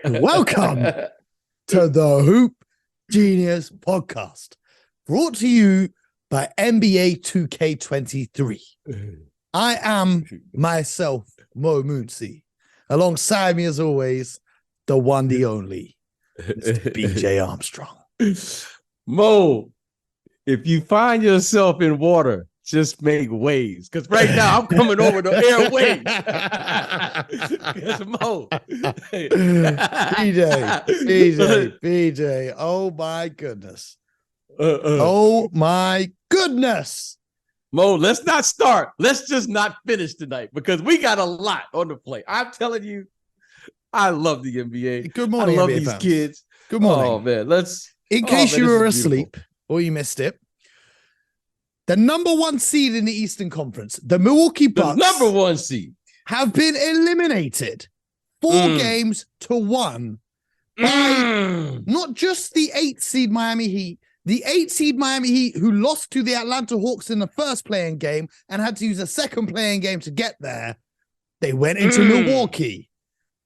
Welcome to the Hoop Genius podcast, brought to you by NBA 2K23. I am myself, Mo Moonsey. Alongside me, as always, the one, the only, Mr. BJ Armstrong. Mo, if you find yourself in water, just make waves. Because right now I'm coming over the airwaves. Mo. BJ. Oh my goodness. Oh my goodness. Mo, let's not start. Let's just not finish tonight because we got a lot on the plate. I'm telling you, I love the NBA. Good morning, I love NBA these fans. kids. Good morning. Oh, man. In case you were asleep or you missed it, the number one seed in the Eastern Conference, the Milwaukee Bucks, the number one seed, have been eliminated 4 games to 1 by not just the 8th seed Miami Heat, the 8th seed Miami Heat who lost to the Atlanta Hawks in the first playing game and had to use a second playing game to get there. They went into Milwaukee.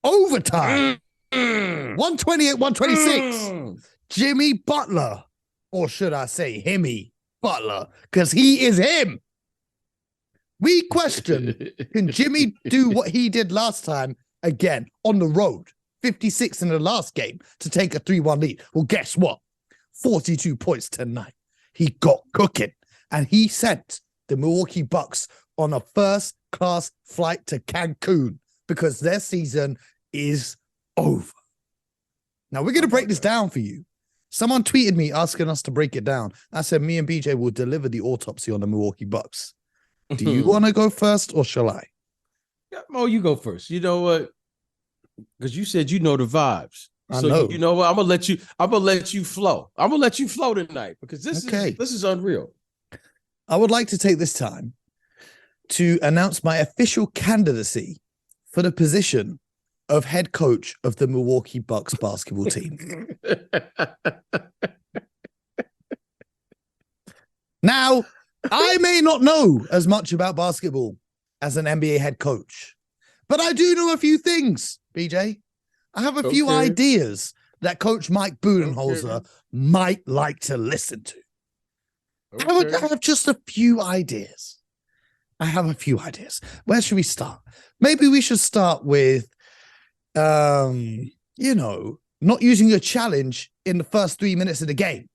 Overtime. 128-126. Jimmy Butler, or should I say Himmy Butler, because he is him. We question, can Jimmy do what he did last time again on the road? 56 in the last game to take a 3-1 lead. Well, guess what? 42 points tonight. He got cooking, and he sent the Milwaukee Bucks on a first-class flight to Cancun because their season is over. Now, we're going to break this down for you. Someone tweeted me asking us to break it down. I said, me and BJ will deliver the autopsy on the Milwaukee Bucks. Do you want to go first or shall I? Yeah, Mo, you go first. You know what? Because you said you know the vibes. I know. You know what? I'm gonna let you flow. I'm gonna let you flow tonight because this is unreal. I would like to take this time to announce my official candidacy for the position of head coach of the Milwaukee Bucks basketball team. Now, I may not know as much about basketball as an NBA head coach, but I do know a few things, BJ. I have a few ideas that Coach Mike Budenholzer might like to listen to. I have just a few ideas. Where should we start? Maybe we should start with not using a challenge in the first 3 minutes of the game.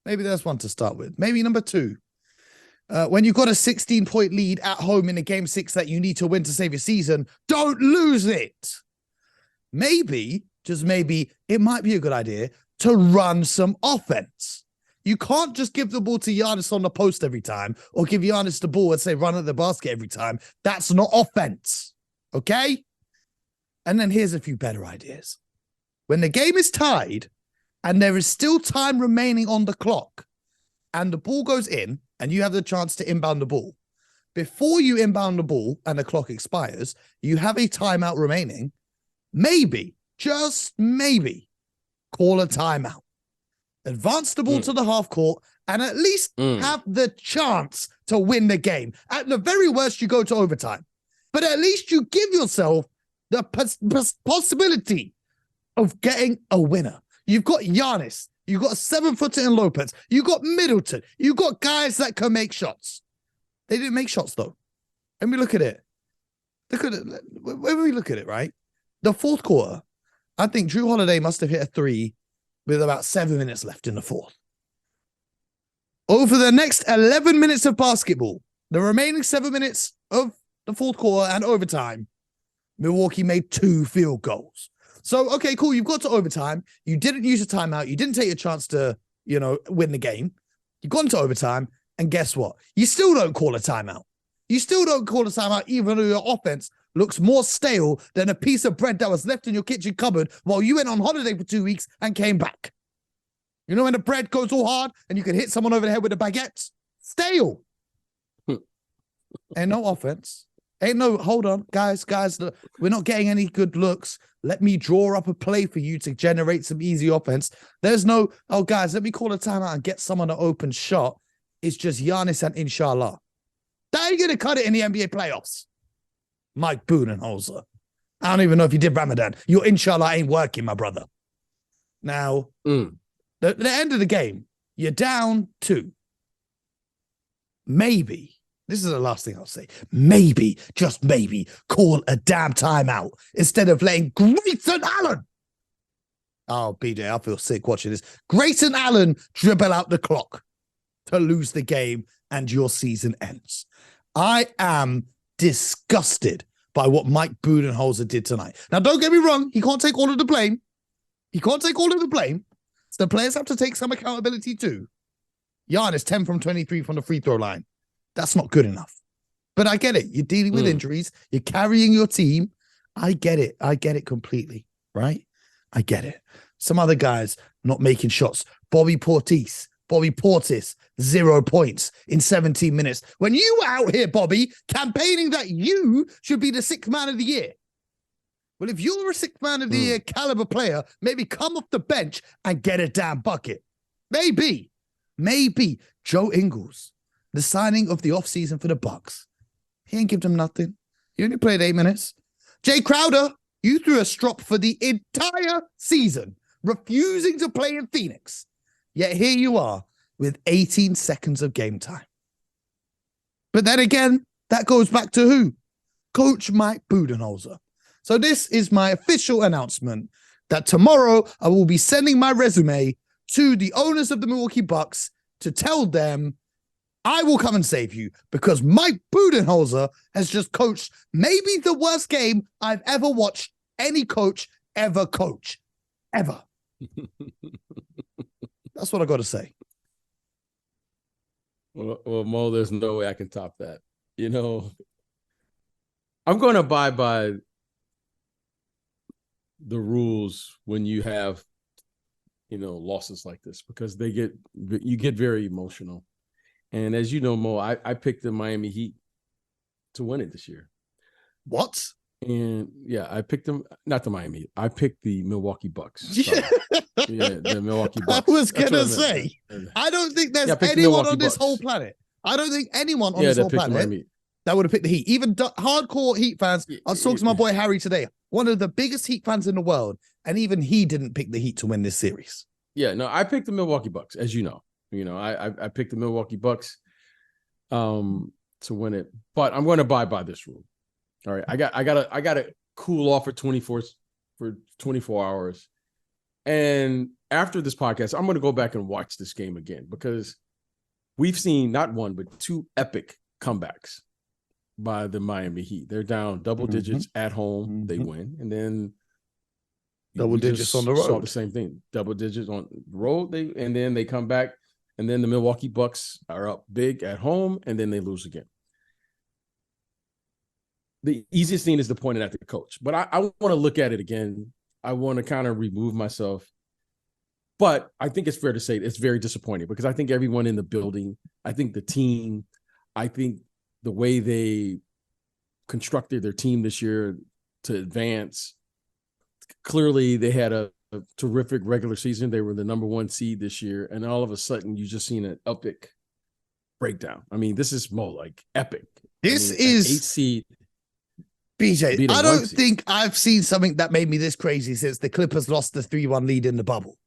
Maybe that's one to start with. Maybe number 2. When you've got a 16-point lead at home in a game 6 that you need to win to save your season, don't lose it. Maybe, just maybe, it might be a good idea to run some offense. You can't just give the ball to Giannis on the post every time or give Giannis the ball and say run at the basket every time. That's not offense. Okay? And then here's a few better ideas. When the game is tied and there is still time remaining on the clock and the ball goes in and you have the chance to inbound the ball, before you inbound the ball and the clock expires, you have a timeout remaining. Maybe, just maybe, call a timeout. Advance the ball to the half court and at least have the chance to win the game. At the very worst, you go to overtime. But at least you give yourself the possibility of getting a winner. You've got Giannis. You've got 7-footer in Lopez. You've got Middleton. You've got guys that can make shots. They didn't make shots, though. Let me look at it. When we look at it, right? The fourth quarter, I think Drew Holiday must have hit a 3 with about 7 minutes left in the fourth. Over the next 11 minutes of basketball, the remaining 7 minutes of the fourth quarter and overtime, Milwaukee made 2 field goals. So, okay, cool. You've got to overtime. You didn't use a timeout. You didn't take a chance to, win the game. You've gone to overtime. And guess what? You still don't call a timeout. Even though your offense looks more stale than a piece of bread that was left in your kitchen cupboard while you went on holiday for 2 weeks and came back. You know when the bread goes all hard and you can hit someone over the head with a baguette? Stale. Ain't no offense. Ain't no, hold on, guys, we're not getting any good looks. Let me draw up a play for you to generate some easy offense. There's no, oh, guys, let me call a timeout and get someone an open shot. It's just Giannis and inshallah. That ain't going to cut it in the NBA playoffs. Mike Budenholzer. I don't even know if you did Ramadan. Your inshallah ain't working, my brother. Now, the end of the game, you're down 2. Maybe, this is the last thing I'll say, maybe, just maybe, call a damn timeout instead of letting Grayson Allen. Oh, BJ, I feel sick watching this. Grayson Allen dribble out the clock to lose the game and your season ends. I am disgusted by what Mike Budenholzer did tonight. Now, don't get me wrong. He can't take all of the blame. So the players have to take some accountability too. Giannis 10 from 23 from the free throw line. That's not good enough. But I get it. You're dealing with injuries. You're carrying your team. I get it. I get it completely, right? I get it. Some other guys not making shots. Bobby Portis, 0 points in 17 minutes. When you were out here, Bobby, campaigning that you should be the 6th man of the year. Well, if you're a 6th man of the year caliber player, maybe come off the bench and get a damn bucket. Maybe Joe Ingles, the signing of the offseason for the Bucks. He ain't give them nothing. He only played 8 minutes. Jay Crowder, you threw a strop for the entire season, refusing to play in Phoenix. Yet here you are with 18 seconds of game time. But then again, that goes back to who? Coach Mike Budenholzer. So this is my official announcement that tomorrow I will be sending my resume to the owners of the Milwaukee Bucks to tell them I will come and save you because Mike Budenholzer has just coached maybe the worst game I've ever watched any coach ever coach. Ever. That's what I got to say. Well, Mo, there's no way I can top that. You know, I'm going to abide by the rules when you have, losses like this because you get very emotional. And as you know, Mo, I picked the Miami Heat to win it this year. What? And yeah, I picked them, not the Miami Heat. I picked the Milwaukee Bucks. Sorry. Yeah, the Milwaukee Bucks. I was going to say, I don't think there's anyone on this whole planet. I don't think anyone on this whole planet that would have picked the Heat. Even hardcore Heat fans. I was talking to my boy Harry today, one of the biggest Heat fans in the world, and even he didn't pick the Heat to win this series. Yeah, no, I picked the Milwaukee Bucks, as you know. I picked the Milwaukee Bucks to win it, but I'm going to abide by this rule. All right, I got to cool off for 24 hours, and after this podcast, I'm going to go back and watch this game again because we've seen not one but 2 epic comebacks by the Miami Heat. They're down double digits at home, they win, and then double digits on the road. Saw the same thing, double digits on the road. And then they come back, and then the Milwaukee Bucks are up big at home, and then they lose again. The easiest thing is to point it at the coach, but I want to look at it again. I want to kind of remove myself. But I think it's fair to say it's very disappointing because I think everyone in the building, I think the team, I think the way they constructed their team this year to advance, clearly they had a terrific regular season. They were the number 1 seed this year. And all of a sudden you just seen an epic breakdown. I mean, this is more like epic. This is 8 seed. BJ, I don't think I've seen something that made me this crazy since the Clippers lost the 3-1 lead in the bubble.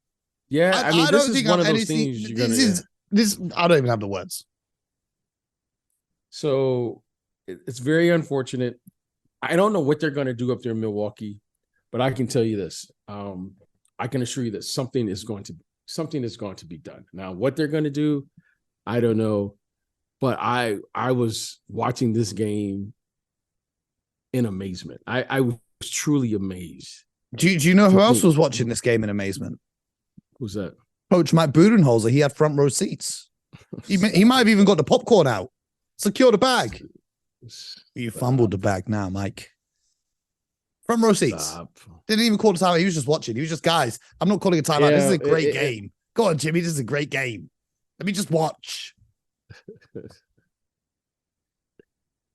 Yeah, I mean, this is one of those things you're going to... I don't even have the words. So it's very unfortunate. I don't know what they're going to do up there in Milwaukee, but I can tell you this. I can assure you that something is going to be done. Now, what they're going to do, I don't know. But I was watching this game in amazement. I was truly amazed. Do you know who else was watching this game in amazement? Who's that? Coach Mike Budenholzer. He had front row seats. He might have even got the popcorn out. Secure the bag. You fumbled the bag now, Mike. Front row seats. Stop. Didn't even call the timeout. He was just watching. He was just, guys, I'm not calling a timeout. This is a great game. Go on, Jimmy. This is a great game. Let me just watch.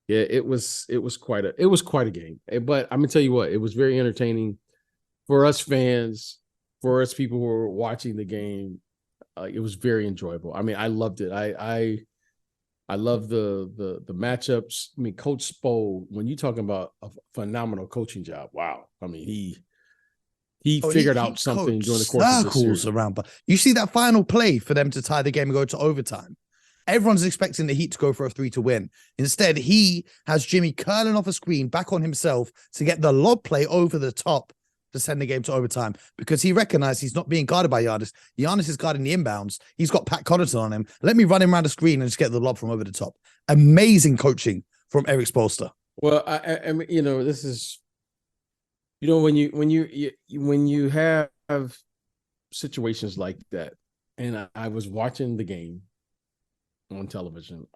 Yeah, it was quite a game. But I'm gonna tell you what, it was very entertaining for us fans, for us people who were watching the game. It was very enjoyable. I mean, I loved it. I love the matchups. I mean, Coach Spo, when you're talking about a phenomenal coaching job, wow. I mean, he figured out something during the course of this series. Around, but you see that final play for them to tie the game and go to overtime. Everyone's expecting the Heat to go for a 3 to win. Instead, he has Jimmy curling off a screen back on himself to get the lob play over the top to send the game to overtime because he recognized he's not being guarded by Giannis. Giannis is guarding the inbounds. He's got Pat Connaughton on him. Let me run him around the screen and just get the lob from over the top. Amazing coaching from Eric Spoelstra. Well, I mean, you know, this is, you know, when you have situations like that, and I was watching the game on television,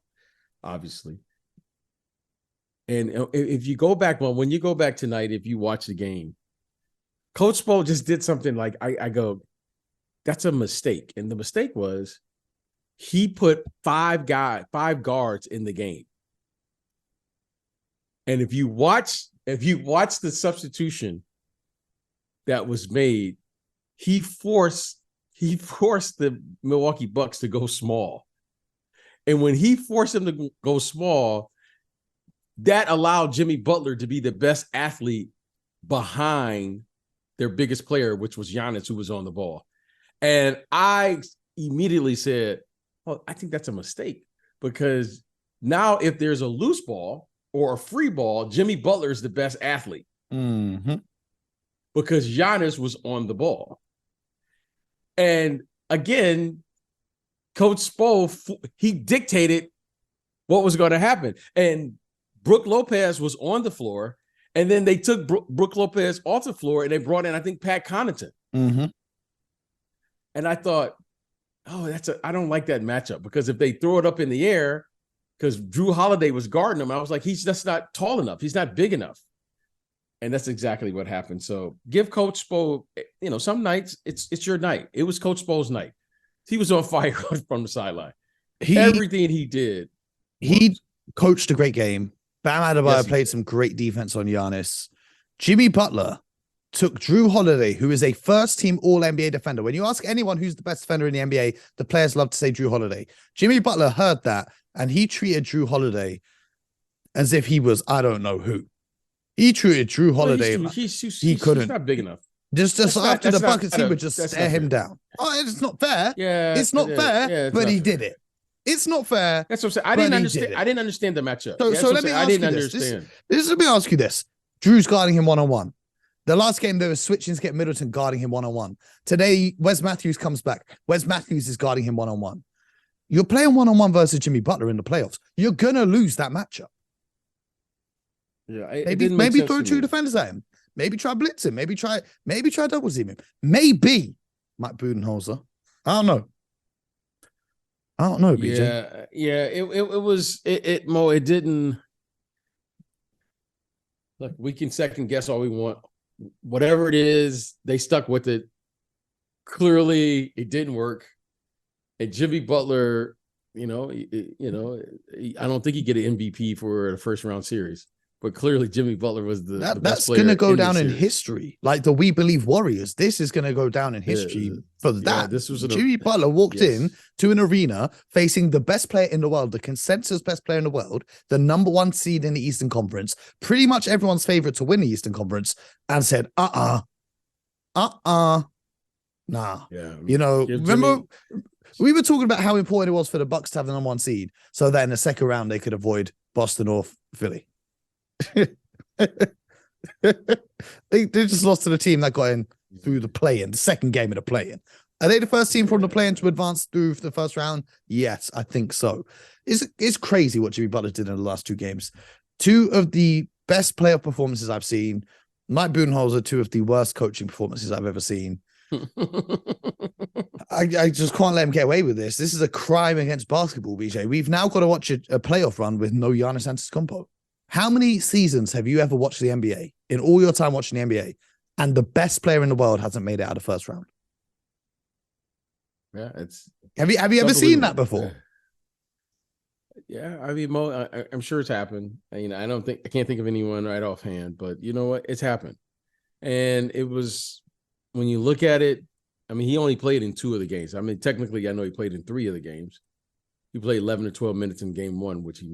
obviously. And if you go back, well, when you go back tonight, if you watch the game, Coach Spo just did something like I go, that's a mistake. And the mistake was he put five guards in the game. And if you watch the substitution that was made, he forced the Milwaukee Bucks to go small. And when he forced them to go small, that allowed Jimmy Butler to be the best athlete behind their biggest player, which was Giannis, who was on the ball. And I immediately said, well, I think that's a mistake because now if there's a loose ball or a free ball, Jimmy Butler is the best athlete because Giannis was on the ball. And again, Coach Spo, he dictated what was going to happen. And Brook Lopez was on the floor, and then they took Brook Lopez off the floor, and they brought in, I think, Pat Connaughton. And I thought, oh, I don't like that matchup because if they throw it up in the air, because Drew Holiday was guarding him, I was like, he's just not tall enough. He's not big enough. And that's exactly what happened. So give Coach Spo, you know, some nights it's your night. It was Coach Spo's night. He was on fire from the sideline. Everything he did. He coached a great game. Bam Adebayo played some great defense on Giannis. Jimmy Butler took Drew Holiday, who is a first-team All-NBA defender. When you ask anyone who's the best defender in the NBA, the players love to say Drew Holiday. Jimmy Butler heard that, and he treated Drew Holiday as if he was, I don't know who. He treated Drew Holiday like he couldn't. He's not big enough. Just after the buckets, he would just stare him down. Oh, it's not fair. Yeah, it's not fair, but he did it. It's not fair. That's what I'm saying. I didn't understand the matchup. So let me ask you this. Let me ask you this. Drew's guarding him one-on-one. The last game, they were switching to get Middleton guarding him one-on-one. Today, Wes Matthews comes back. Wes Matthews is guarding him one-on-one. You're playing one-on-one versus Jimmy Butler in the playoffs. You're going to lose that matchup. Yeah, maybe throw two defenders at him. Maybe try blitz him. Maybe try double team him. Maybe Mike Budenholzer. I don't know, BJ. Yeah. It didn't. Look, we can second guess all we want. Whatever it is, they stuck with it. Clearly, it didn't work. And Jimmy Butler, I don't think he get an MVP for the first round series. But clearly, Jimmy Butler was the best player. That's going to go down in history. Like the We Believe Warriors. This is going to go down in history for that. Yeah, this was Jimmy Butler walked in to an arena facing the best player in the world, the consensus best player in the world, the number one seed in the Eastern Conference, pretty much everyone's favorite to win the Eastern Conference, and said, nah. Yeah. Remember, we were talking about how important it was for the Bucks to have the number one seed so that in the second round they could avoid Boston or Philly. they just lost to the team that got in through the play-in, the second game of the play-in. Are they the first team from the play-in to advance through the first round? Yes, I think so. It's crazy what Jimmy Butler did in the last two games. Two of the best playoff performances I've seen. Mike Budenholzer, two of the worst coaching performances I've ever seen. I just can't let him get away with this. This is a crime against basketball, BJ. We've now got to watch a playoff run with no Giannis Antetokounmpo. How many seasons have you ever watched the NBA in all your time watching the NBA and the best player in the world hasn't made it out of the first round? Yeah, it's. Have you ever seen that before? Yeah, I mean, I'm sure it's happened. I can't think of anyone right offhand, but you know what? It's happened. And it was, when you look at it, I mean, he only played in 2 of the games. I mean, technically, I know he played in 3 of the games. he played 11 or 12 minutes in game one, which he,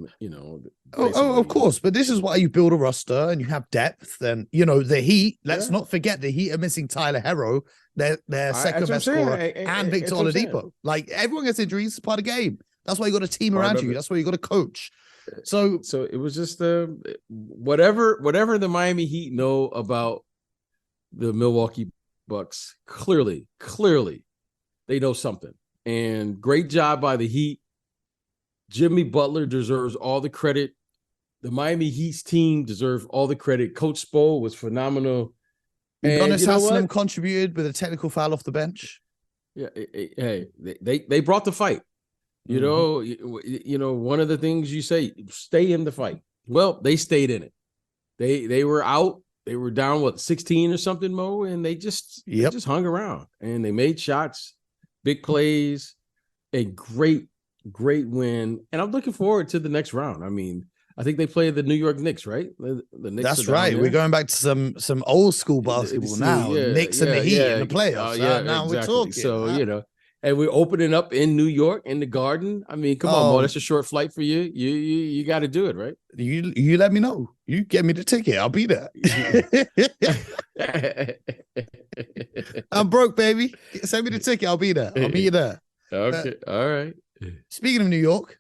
of course. But this is why you build a roster and you have depth. And, the Heat, let's not forget the Heat are missing Tyler Herro, their second best scorer, and Victor Oladipo. Like, everyone gets injuries. It's part of the game. That's why you got a team around you. That's why you got a coach. So it was just whatever the Miami Heat know about the Milwaukee Bucks, clearly they know something. And great job by the Heat. Jimmy Butler deserves all the credit. The Miami Heat's team deserves all the credit. Coach Spo was phenomenal. Udonis Haslem contributed with a technical foul off the bench. Yeah, hey, they brought the fight. You know, one of the things you say, stay in the fight. Well, they stayed in it. They were out. They were down 16 or something, Mo, and they just hung around and they made shots, big plays, a great win. And I'm looking forward to the next round. I mean, I think they play the New York Knicks, right? The Knicks. That's right. We're going back to some old school basketball now. Knicks and the Heat in the playoffs. Now exactly. We're talking. So, and we're opening up in New York in the Garden. I mean, come on, Mo, that's a short flight for you. You got to do it, right? You let me know. You get me the ticket. I'll be there. I'm broke, baby. Send me the ticket. I'll be there. I'll meet you there. Okay. All right. Speaking of New York,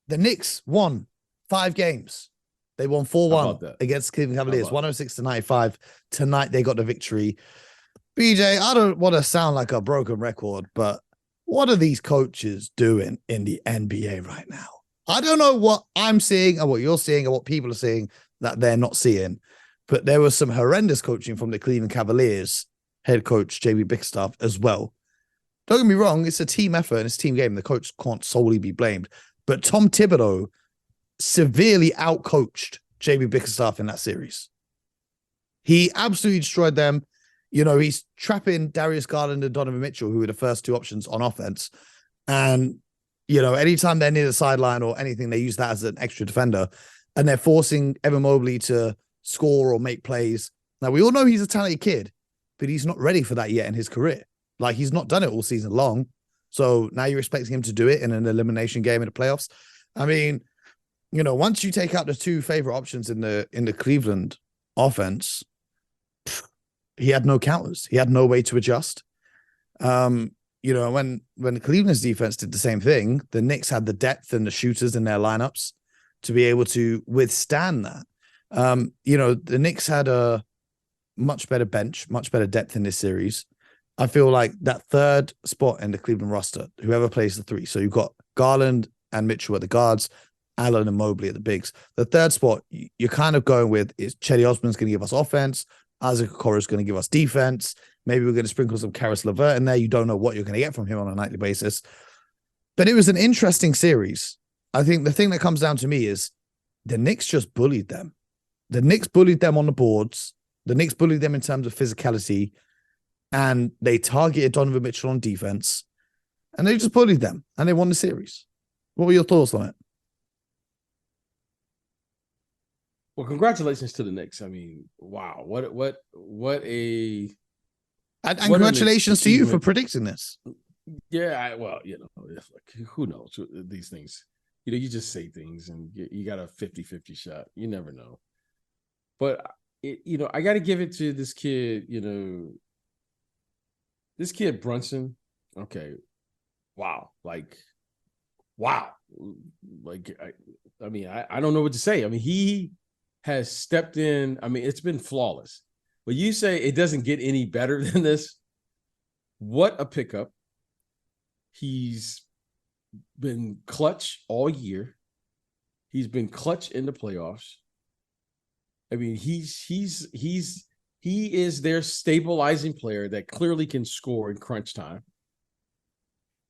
the Knicks won 5 games. They won 4-1 against Cleveland Cavaliers, 106-95. Tonight they got the victory. BJ, I don't want to sound like a broken record, but what are these coaches doing in the NBA right now? I don't know what I'm seeing and what you're seeing and what people are seeing that they're not seeing, but there was some horrendous coaching from the Cleveland Cavaliers head coach, JB Bickerstaff, as well. Don't get me wrong, it's a team effort and it's a team game. The coach can't solely be blamed, but Tom Thibodeau severely outcoached JB Bickerstaff in that series. He absolutely destroyed them. He's trapping Darius Garland and Donovan Mitchell, who were the first 2 options on offense. And, anytime they're near the sideline or anything, they use that as an extra defender. And they're forcing Evan Mobley to score or make plays. Now, we all know he's a talented kid, but he's not ready for that yet in his career. Like, he's not done it all season long. So now you're expecting him to do it in an elimination game in the playoffs. I mean, once you take out the 2 favorite options in the Cleveland offense, he had no counters. He had no way to adjust. When Cleveland's defense did the same thing, the Knicks had the depth and the shooters in their lineups to be able to withstand that. The Knicks had a much better bench, much better depth in this series. I feel like that third spot in the Cleveland roster, whoever plays the 3. So you've got Garland and Mitchell at the guards, Allen and Mobley at the bigs. The third spot you're kind of going with is Chetty Osman's going to give us offense. Isaac Okoro is going to give us defense. Maybe we're going to sprinkle some Karis LeVert in there. You don't know what you're going to get from him on a nightly basis. But it was an interesting series. I think the thing that comes down to me is the Knicks just bullied them. The Knicks bullied them on the boards. The Knicks bullied them in terms of physicality. And they targeted Donovan Mitchell on defense. And they just bullied them. And they won the series. What were your thoughts on it? Well, congratulations to the Knicks. I mean, wow, what a and congratulations to you for predicting this. Yeah, who knows these things? You just say things and you got a 50-50 shot. You never know. But I got to give it to this kid. This kid Brunson. Okay, wow, wow. I don't know what to say. I mean, he has stepped in. I mean, it's been flawless. But you say it doesn't get any better than this. What a pickup. He's been clutch all year. He's been clutch in the playoffs. I mean, he is their stabilizing player that clearly can score in crunch time.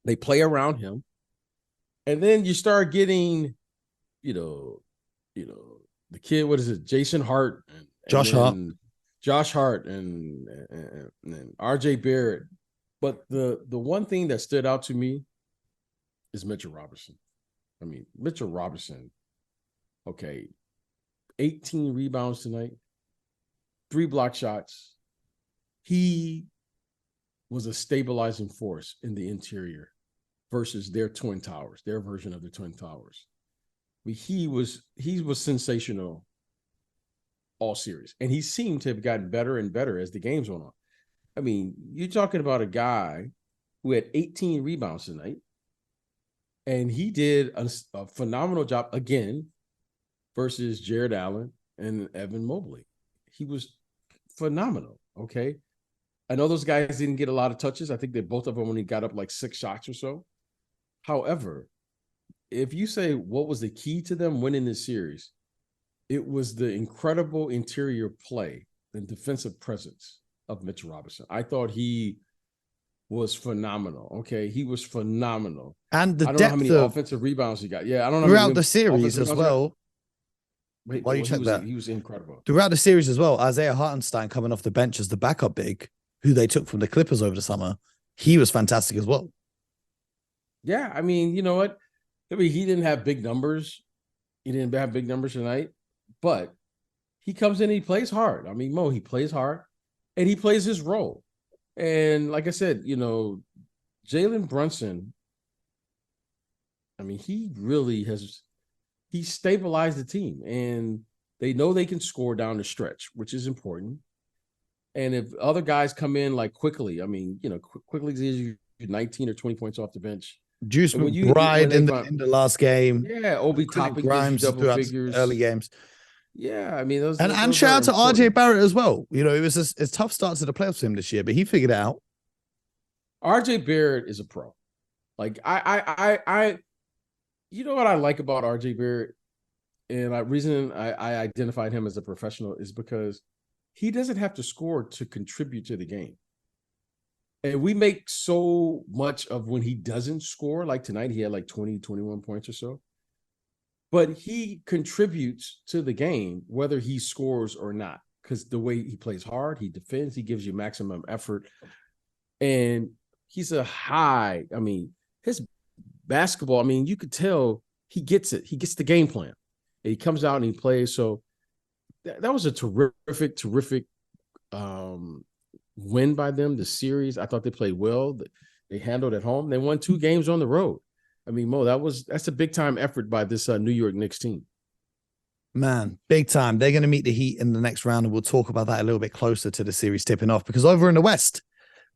They play around him. And then you start getting, the kid, what is it? Jason Hart. Josh Hart and RJ Barrett. But the one thing that stood out to me is Mitchell Robinson. I mean, Mitchell Robinson, okay, 18 rebounds tonight, 3 block shots. He was a stabilizing force in the interior versus their Twin Towers, their version of the Twin Towers. I mean, he was sensational all series, and he seemed to have gotten better and better as the games went on. I mean, you're talking about a guy who had 18 rebounds tonight, and he did a phenomenal job again versus Jared Allen and Evan Mobley. He was phenomenal, okay? I know those guys didn't get a lot of touches. I think that both of them only got up like 6 shots or so. However, if you say what was the key to them winning this series, it was the incredible interior play and defensive presence of Mitchell Robinson. I thought he was phenomenal. Okay, he was phenomenal. And the I don't depth know how many offensive rebounds he got. Yeah, I don't know throughout the series as well. While you check that, he was incredible throughout the series as well. Isaiah Hartenstein coming off the bench as the backup big, who they took from the Clippers over the summer, he was fantastic as well. Yeah, I mean, you know what? I mean, he didn't have big numbers. He didn't have big numbers tonight, but he comes in and he plays hard. I mean, Mo, he plays hard, and he plays his role. And like I said, you know, Jalen Brunson, I mean, he really has – he stabilized the team, and they know they can score down the stretch, which is important. And if other guys come in like quickly, I mean, you know, quickly gives you 19 or 20 points off the bench. Juice McBride in the last game. Yeah, Obi Toppin Grimes gives you double figures. Early games. Yeah, I mean, those and shout out to RJ Barrett as well. You know, it was a tough start to the playoffs for him this year, but he figured it out. RJ Barrett is a pro. Like I you know what I like about RJ Barrett, and the reason I identified him as a professional is because he doesn't have to score to contribute to the game. And we make so much of when he doesn't score, like tonight, he had like 20, 21 points or so. But he contributes to the game, whether he scores or not, because the way he plays hard, he defends, he gives you maximum effort. And he's a high, I mean, his basketball, I mean, you could tell he gets it. He gets the game plan. And he comes out and he plays. So that was a terrific win by them. The series, I thought they played well. They handled at home. They won 2 games on the road. I mean, Mo, that's a big time effort by this New York Knicks team. Man, big time. They're going to meet the Heat in the next round, and we'll talk about that a little bit closer to the series tipping off. Because over in the West,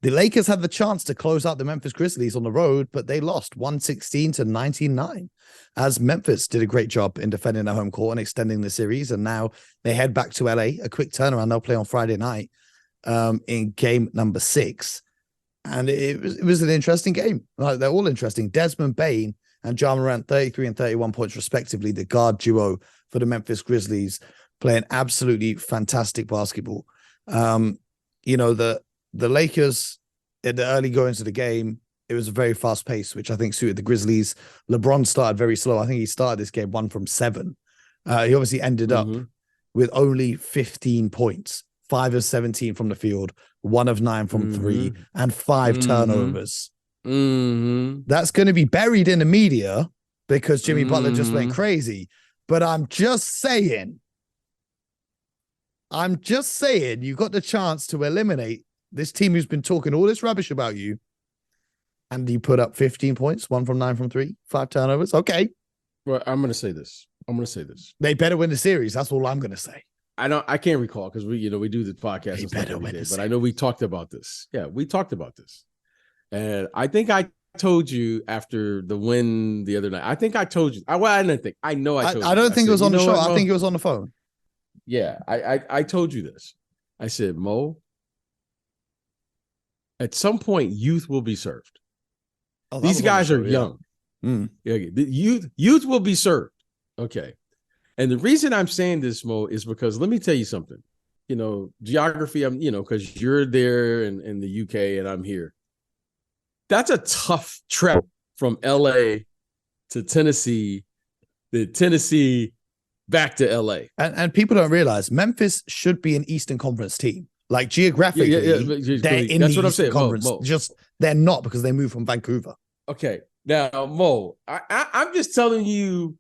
the Lakers had the chance to close out the Memphis Grizzlies on the road, but they lost 116-99. As Memphis did a great job in defending their home court and extending the series, and now they head back to LA. A quick turnaround. They'll play on Friday night in game number 6. And it was an interesting game. Like, they're all interesting. Desmond Bane and Ja Morant, 33 and 31 points respectively, the guard duo for the Memphis Grizzlies, playing absolutely fantastic basketball. You know, the Lakers, in the early goings of the game, it was a very fast pace, which I think suited the Grizzlies. LeBron started very slow. I think he started this game 1 from 7. He obviously ended up with only 15 points, 5 of 17 from the field, 1 of 9 from 3, and 5 turnovers. That's going to be buried in the media because Jimmy Butler just went crazy. But I'm just saying, you got the chance to eliminate this team who's been talking all this rubbish about you, and you put up 15 points, 1 from 9 from 3, 5 turnovers. Okay. Well, I'm going to say this. They better win the series. That's all I'm going to say. I can't recall because we do the podcast and stuff every day, but I know we talked about this. Yeah, we talked about this. And I think I told you after the win the other night. I think I told you. I didn't think. I know I told you. I don't think it was on the show. I think it was on the phone. Yeah, I told you this. I said, Mo, at some point, youth will be served. Oh, these guys are young. Yeah, the youth will be served. Okay. And the reason I'm saying this, Mo, is because let me tell you something. You know, geography, because you're there in the UK and I'm here. That's a tough trek from LA to Tennessee, the Tennessee back to LA. And people don't realize Memphis should be an Eastern Conference team. Like geographically, they're in the Eastern Conference. Mo. Just they're not because they moved from Vancouver. Okay. Now, Mo, I'm just telling you,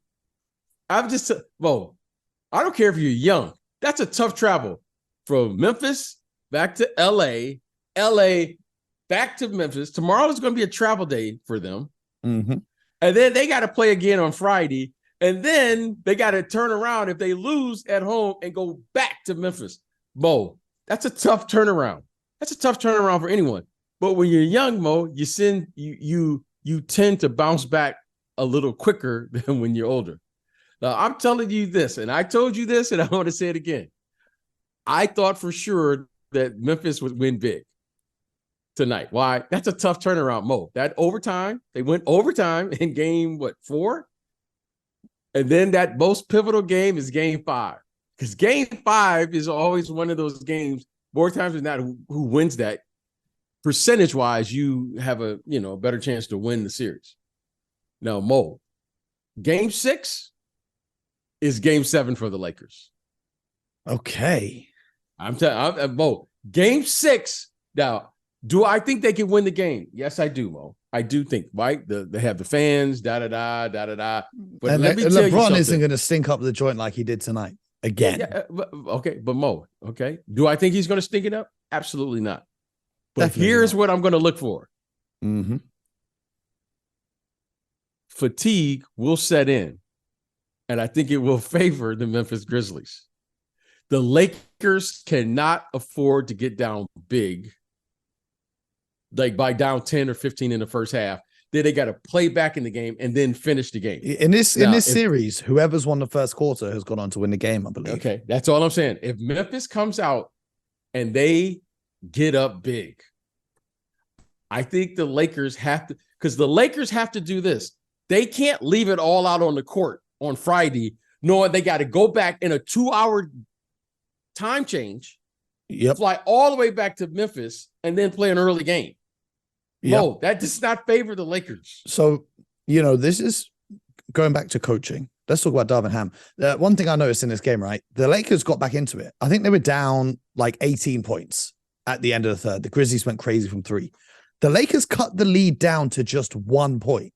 Mo, I don't care if you're young. That's a tough travel from Memphis back to LA back to Memphis. Tomorrow is going to be a travel day for them. Mm-hmm. And then they got to play again on Friday. And then they got to turn around if they lose at home and go back to Memphis. Mo, that's a tough turnaround. That's a tough turnaround for anyone. But when you're young, Mo, you tend to bounce back a little quicker than when you're older. Now, I'm telling you this, and I told you this, and I want to say it again. I thought for sure that Memphis would win big tonight. Why? That's a tough turnaround, Mo. That overtime, they went overtime in game, 4? And then that most pivotal game is game 5. Because game 5 is always one of those games, more times than not, who wins that. Percentage-wise, you have a better chance to win the series. Now, Mo, game 6 is game 7 for the Lakers. Okay. I'm telling you, Mo, game 6. Now, do I think they can win the game? Yes, I do, Mo. I do think, right? They have the fans, da-da-da. But and let me tell you LeBron something. isn't going to stink up the joint like he did tonight again. Yeah, okay, but Mo, okay. Do I think he's going to stink it up? Absolutely not. But Definitely here's not. what I'm going to look for. Mm-hmm. Fatigue will set in, and I think it will favor the Memphis Grizzlies. The Lakers cannot afford to get down big, like by down 10 or 15 in the first half. Then they got to play back in the game and then finish the game. In this series, whoever's won the first quarter has gone on to win the game, I believe. Okay, that's all I'm saying. If Memphis comes out and they get up big, I think the Lakers have to, because the Lakers have to do this. They can't leave it all out on the court on Friday, knowing they got to go back in a 2-hour time change, fly all the way back to Memphis, and then play an early game. No, that does not favor the Lakers. So, this is going back to coaching. Let's talk about Darvin Ham. One thing I noticed in this game, right? The Lakers got back into it. I think they were down like 18 points at the end of the third. The Grizzlies went crazy from 3. The Lakers cut the lead down to just 1 point.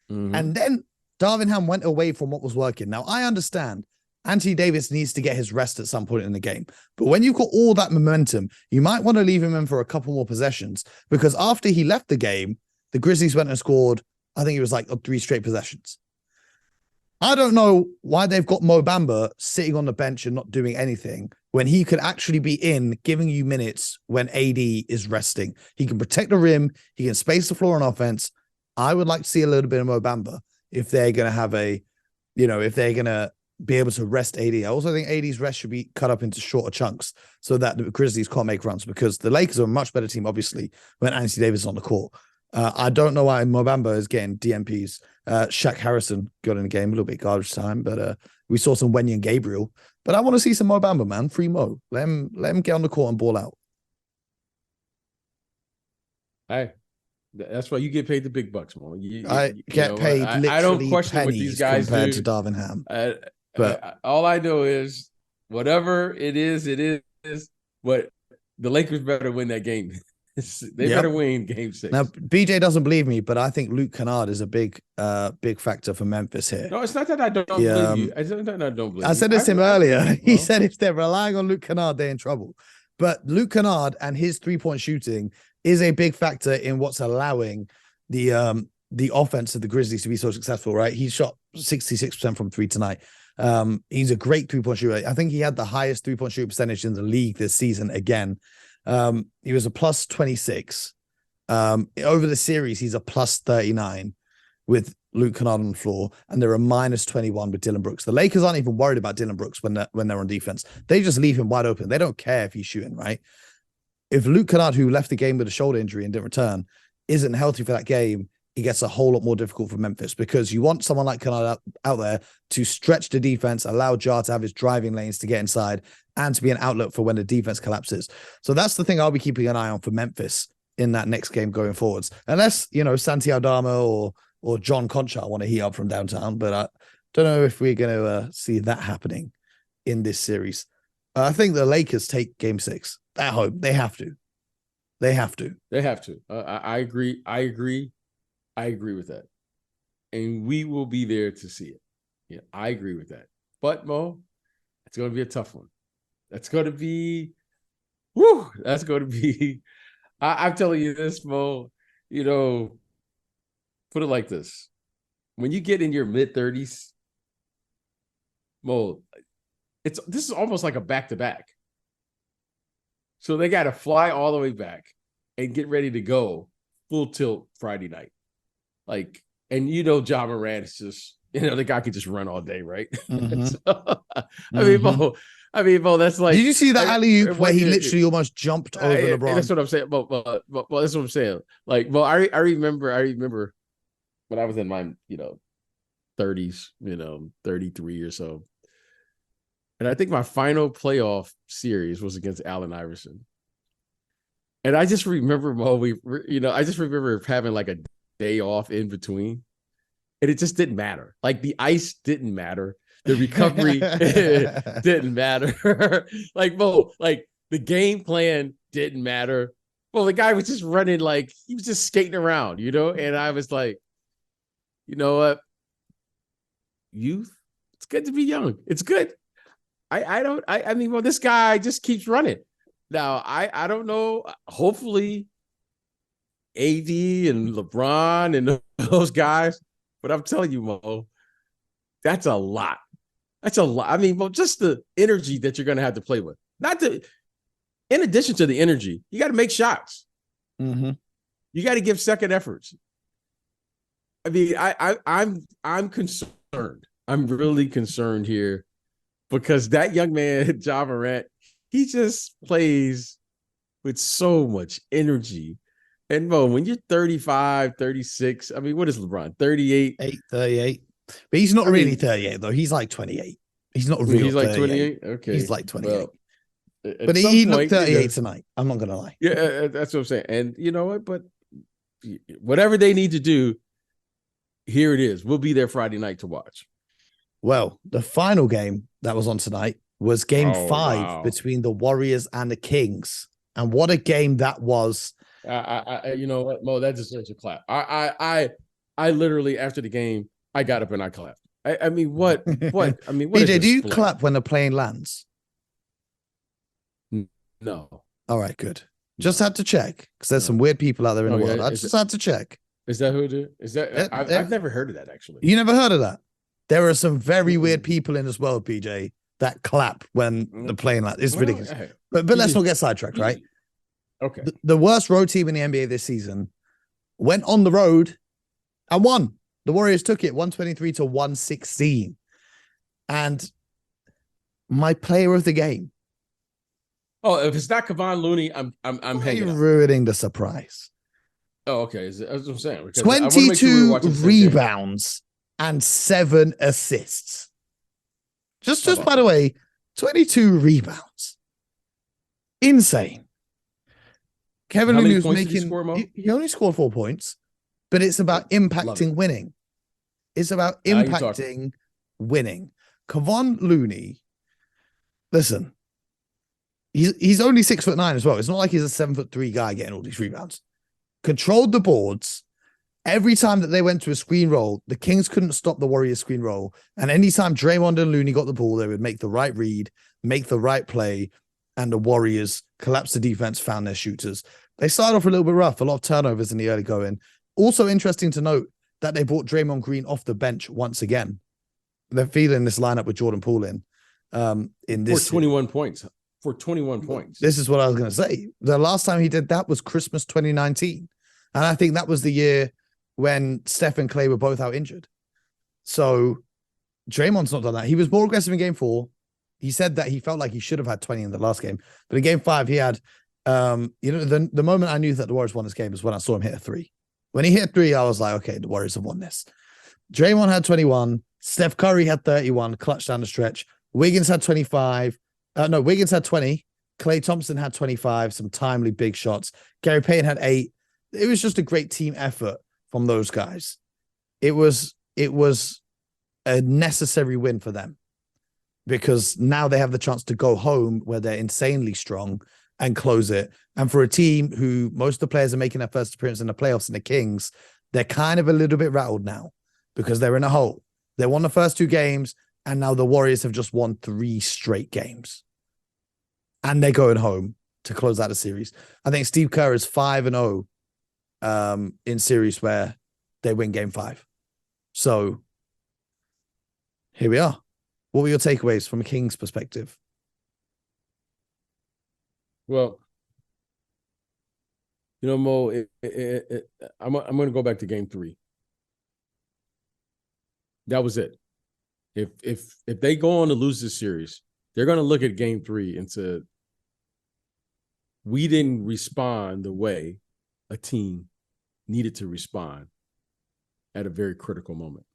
Mm-hmm. And then Darvin Ham went away from what was working. Now, I understand Anthony Davis needs to get his rest at some point in the game. But when you've got all that momentum, you might want to leave him in for a couple more possessions, because after he left the game, the Grizzlies went and scored, I think it was like 3 straight possessions. I don't know why they've got Mo Bamba sitting on the bench and not doing anything when he could actually be in giving you minutes when AD is resting. He can protect the rim. He can space the floor on offense. I would like to see a little bit of Mo Bamba if they're going to have if they're going to be able to rest AD. I also think AD's rest should be cut up into shorter chunks so that the Grizzlies can't make runs, because the Lakers are a much better team, obviously, when Anthony Davis is on the court. I don't know why Mo Bamba is getting DMPs. Shaq Harrison got in the game a little bit garbage time, but we saw some Wendy and Gabriel. But I want to see some Mo Bamba, man. Free Mo. Let him get on the court and ball out. Hey, that's why you get paid the big bucks, Mo. I get paid literally I don't question what these guys compared do. to Darvin Ham. But all I know is whatever it is. But the Lakers better win that game. They better win game 6. Now, BJ doesn't believe me, but I think Luke Kennard is a big factor for Memphis here. No, it's not that I don't believe you. It's not that I don't believe you. I said this to him earlier. He said if they're relying on Luke Kennard, they're in trouble. But Luke Kennard and his 3-point shooting is a big factor in what's allowing the offense of the Grizzlies to be so successful, right? He shot 66% from 3 tonight. He's a great 3-point shooter. I think he had the highest 3-point shooting percentage in the league this season again. He was a plus 26. Over the series, he's a plus 39 with Luke Kennard on the floor, and they're a minus 21 with Dillon Brooks. The Lakers aren't even worried about Dillon Brooks when they're on defense. They just leave him wide open. They don't care if he's shooting, right? If Luke Kennard, who left the game with a shoulder injury and didn't return, isn't healthy for that game, it gets a whole lot more difficult for Memphis, because you want someone like Kennard out there to stretch the defense, allow Jar to have his driving lanes to get inside, and to be an outlet for when the defense collapses. So that's the thing I'll be keeping an eye on for Memphis in that next game going forwards. Unless, Santi Aldama or John Concha want to heat up from downtown, but I don't know if we're going to see that happening in this series. I think the Lakers take game 6 at home. They have to. They have to. I agree. I agree with that. And we will be there to see it. Yeah, I agree with that. But, Mo, it's going to be a tough one. That's going to be, I'm telling you this, Mo, for put it like this. When you get in your mid-30s, Mo, this is almost like a back-to-back. So they got to fly all the way back and get ready to go full tilt Friday night. Like, and Ja Morant is just, the guy could just run all day, right? Mm-hmm. So, I mean, Mo, that's like. Did you see that alley-oop where he literally almost jumped over LeBron? That's what I'm saying. Well, that's what I'm saying. Like, well, I remember when I was in my, 30s, 33 or so. And I think my final playoff series was against Allen Iverson. And I just remember, Mo, I just remember having like a day off in between. And it just didn't matter. Like the ice didn't matter. The recovery didn't matter. Like, Mo, like the game plan didn't matter. Well, the guy was just running like he was just skating around, and I was like, you know what? Youth, it's good to be young. It's good. I mean, well, this guy just keeps running. Now, I don't know. Hopefully, AD and LeBron and those guys, but I'm telling you, Mo, that's a lot. That's a lot. I mean, well, just the energy that you're going to have to play with. In addition to the energy, you got to make shots. Mm-hmm. You got to give second efforts. I mean, I'm concerned. I'm really concerned here because that young man, Ja Morant, he just plays with so much energy. And Mo, when you're 35, 36, I mean, what is LeBron? 38? 38. But he's not really 38, though. He's like 28. He's not really. He's like 28? Okay. He's like 28. Well, but he looked 38 tonight. I'm not going to lie. Yeah, that's what I'm saying. And you know what? But whatever they need to do, here it is. We'll be there Friday night to watch. Well, the final game that was on tonight was game 5 between the Warriors and the Kings. And what a game that was. You know what, Mo, that deserves a clap. I literally, after the game, I got up and I clapped. I mean, what? I mean, what? BJ, do you clap when the plane lands? No. All right, good. Just had to check because there's some weird people out there in the world. I just had to check. Is that who it is? Is that? I've never heard of that, actually. You never heard of that? There are some very weird people in this world, BJ, that clap when the plane lands. It's ridiculous. Hey, but let's not get sidetracked, right? Okay. The worst road team in the NBA this season went on the road and won. The Warriors took it 123-116. And my player of the game. Oh, if it's not Kevon Looney, I'm hanging. You're ruining the surprise. Oh, okay. That's what I'm saying. 22 rebounds and 7 assists. Just by the way, 22 rebounds. Insane. Kevin Looney was making. He only scored 4 points, but it's about impacting winning. It's about impacting winning. Kevon Looney, listen, he's only 6'9" as well. It's not like he's a 7'3" guy getting all these rebounds. Controlled the boards. Every time that they went to a screen roll, the Kings couldn't stop the Warriors screen roll. And anytime Draymond and Looney got the ball, they would make the right read, make the right play, and the Warriors collapsed the defense, found their shooters. They started off a little bit rough, a lot of turnovers in the early going. Also interesting to note that they brought Draymond Green off the bench once again. They're feeding this lineup with Jordan Poole in this. For 21 points. For 21 points. This is what I was going to say. The last time he did that was Christmas 2019. And I think that was the year when Steph and Clay were both out injured. So Draymond's not done that. He was more aggressive in game 4. He said that he felt like he should have had 20 in the last game. But in game 5, he had, the moment I knew that the Warriors won this game is when I saw him hit a 3. When he hit 3, I was like, okay, the Warriors have won this. Draymond had 21. Steph Curry had 31, clutch down the stretch. Wiggins had 25. Wiggins had 20. Klay Thompson had 25, some timely big shots. Gary Payton had 8. It was just a great team effort from those guys. It was a necessary win for them because now they have the chance to go home where they're insanely strong and close it. And for a team who most of the players are making their first appearance in the playoffs in the Kings, they're kind of a little bit rattled now because they're in a hole. They won the first 2 games, and now the Warriors have just won 3 straight games. And they're going home to close out the series. I think Steve Kerr is 5-0 in series where they win game 5. So here we are. What were your takeaways from a Kings perspective? Well, Mo, I'm going to go back to game 3. That was it. If they go on to lose this series, they're going to look at game 3 and say, we didn't respond the way a team needed to respond at a very critical moment.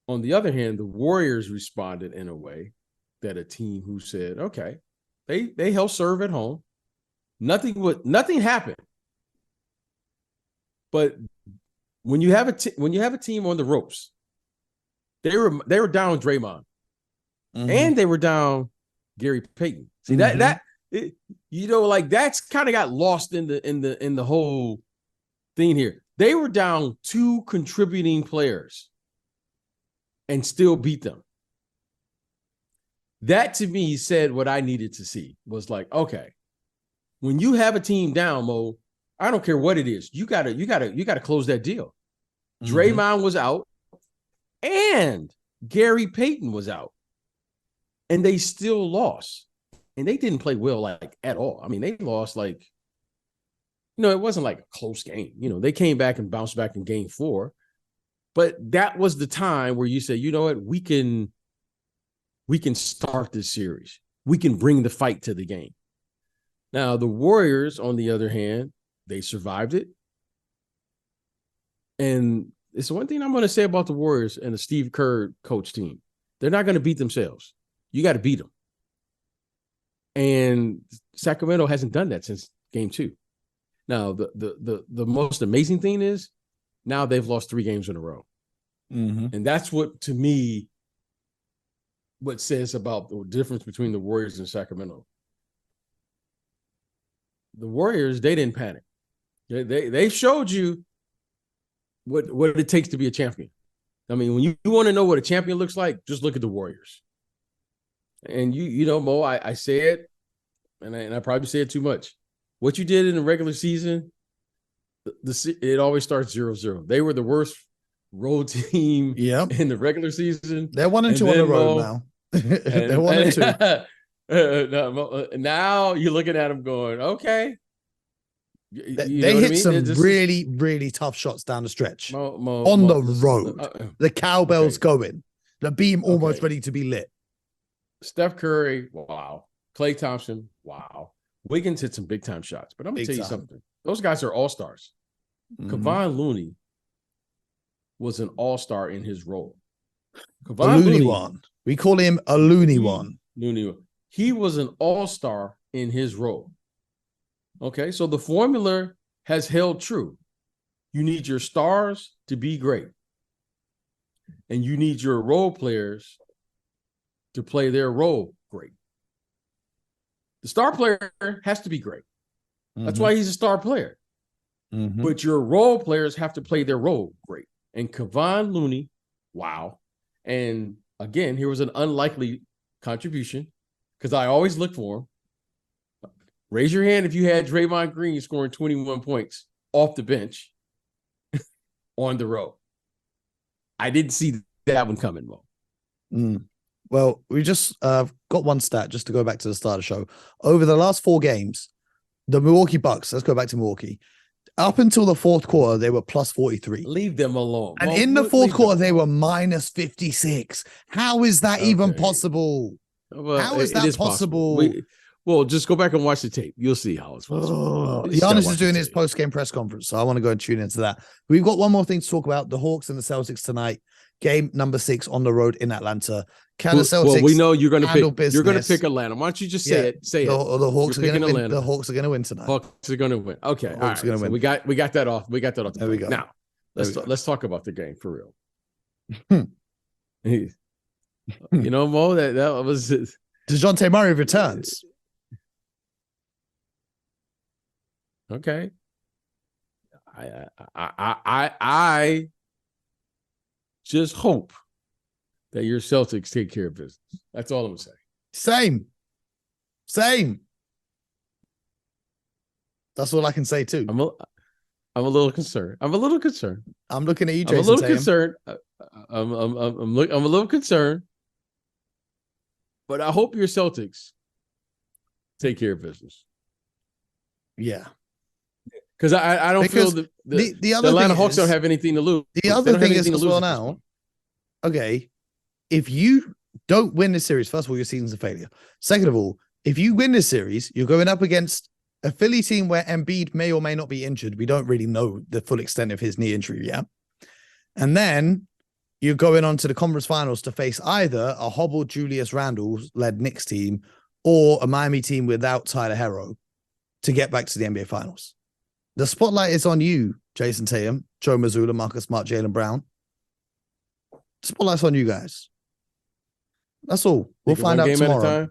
On the other hand, the Warriors responded in a way that a team who said, okay, they held serve at home. Nothing happened. But when you have a team on the ropes, they were down Draymond, and they were down Gary Payton. See that's kind of got lost in the whole thing here. They were down 2 contributing players and still beat them. That to me said what I needed to see was like, okay, when you have a team down, Mo, I don't care what it is, you gotta close that deal. Draymond was out and Gary Payton was out, and they still lost. And they didn't play well, like, at all. I mean, they lost, like, it wasn't like a close game. They came back and bounced back in game 4. But that was the time where you say, you know what, we can start this series. We can bring the fight to the game. Now, the Warriors, on the other hand, they survived it. And it's one thing I'm going to say about the Warriors and the Steve Kerr coach team. They're not going to beat themselves. You got to beat them. And Sacramento hasn't done that since game 2. Now, the most amazing thing is now they've lost 3 games in a row. And that's what, to me, what says about the difference between the Warriors and Sacramento. The Warriors, they didn't panic. They showed you what it takes to be a champion. I mean, when you want to know what a champion looks like, just look at the Warriors. And Mo, I say it, and I probably say it too much. What you did in the regular season, it always starts 0-0. They were the worst road team in the regular season. They're 1-2 on the road now. They're 1-2. Now you're looking at them going, okay. They hit some really, really tough shots down the stretch on the road. The cowbell's going. The beam almost ready to be lit. Steph Curry, wow. Klay Thompson, wow. Wiggins hit some big-time shots. But I'm going to tell you something. Those guys are all-stars. Kevon Looney was an all-star in his role. A Looney one. We call him a Looney one. He was an all-star in his role. Okay, so the formula has held true. You need your stars to be great. And you need your role players to play their role great. The star player has to be great. That's why he's a star player. But your role players have to play their role great. And Kevon Looney, wow. And again, here was an unlikely contribution because I always look for him. Raise your hand if you had Draymond Green scoring 21 points off the bench on the road. I didn't see that one coming, Mo. Well, we just got one stat just to go back to the start of the show. Over the last 4 games, the Milwaukee Bucks, let's go back to Milwaukee. Up until the 4th quarter, they were plus 43. Leave them alone. And in the 4th quarter, they were minus 56. How is that even possible? Well, how is that possible? Well, just go back and watch the tape. You'll see how it's possible. Giannis is doing his post-game press conference, so I want to go and tune into that. We've got one more thing to talk about. The Hawks and the Celtics tonight. Game number 6 on the road in Atlanta. Can the Celtics well, we know you're going to pick. business? You're going to pick Atlanta. Why don't you just say it? Say the Hawks are going to win. The Hawks are going to win tonight. Hawks are going to win. Okay, all right. So we got that off. We got that off. There we go. Now let's talk about the game for real. Mo, that was DeJounte Murray returns. Okay. I just hope that your Celtics take care of business. That's all I'm gonna say. Same. That's all I can say too. I'm a little concerned. I'm looking at you, Jason. I'm a little Tatum. concerned. I'm a little concerned. But I hope your Celtics take care of business. Yeah. Because I don't feel the Atlanta Hawks don't have anything to lose. The other thing is as well now, okay, if you don't win this series, first of all, your season's a failure. Second of all, if you win this series, you're going up against a Philly team where Embiid may or may not be injured. We don't really know the full extent of his knee injury yet. And then you're going on to the conference finals to face either a hobbled Julius Randle-led Knicks team or a Miami team without Tyler Herro to get back to the NBA finals. The spotlight is on you, Jason Tatum, Joe Mazzulla, Marcus Smart, Jaylen Brown. The spotlight's on you guys. That's all. We'll find out tomorrow.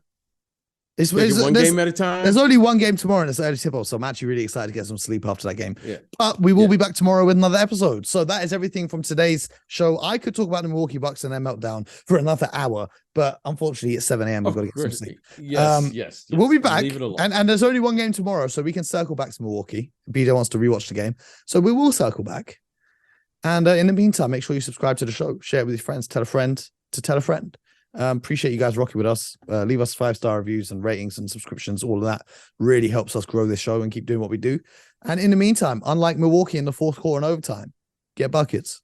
It's one game at a time. There's only one game tomorrow and it's early tip-off, so I'm actually really excited to get some sleep after that game. Yeah. But we will be back tomorrow with another episode. So that is everything from today's show. I could talk about the Milwaukee Bucks and their meltdown for another hour, but unfortunately it's 7 a.m. We've got to get some sleep. Yes. We'll be back. And there's only one game tomorrow, so we can circle back to Milwaukee. BJ wants to rewatch the game. So we will circle back. And in the meantime, make sure you subscribe to the show, share it with your friends, tell a friend to tell a friend. Appreciate you guys rocking with us. Leave us 5-star reviews and ratings and subscriptions. All of that really helps us grow this show and keep doing what we do. And in the meantime, unlike Milwaukee in the fourth quarter and overtime, get buckets.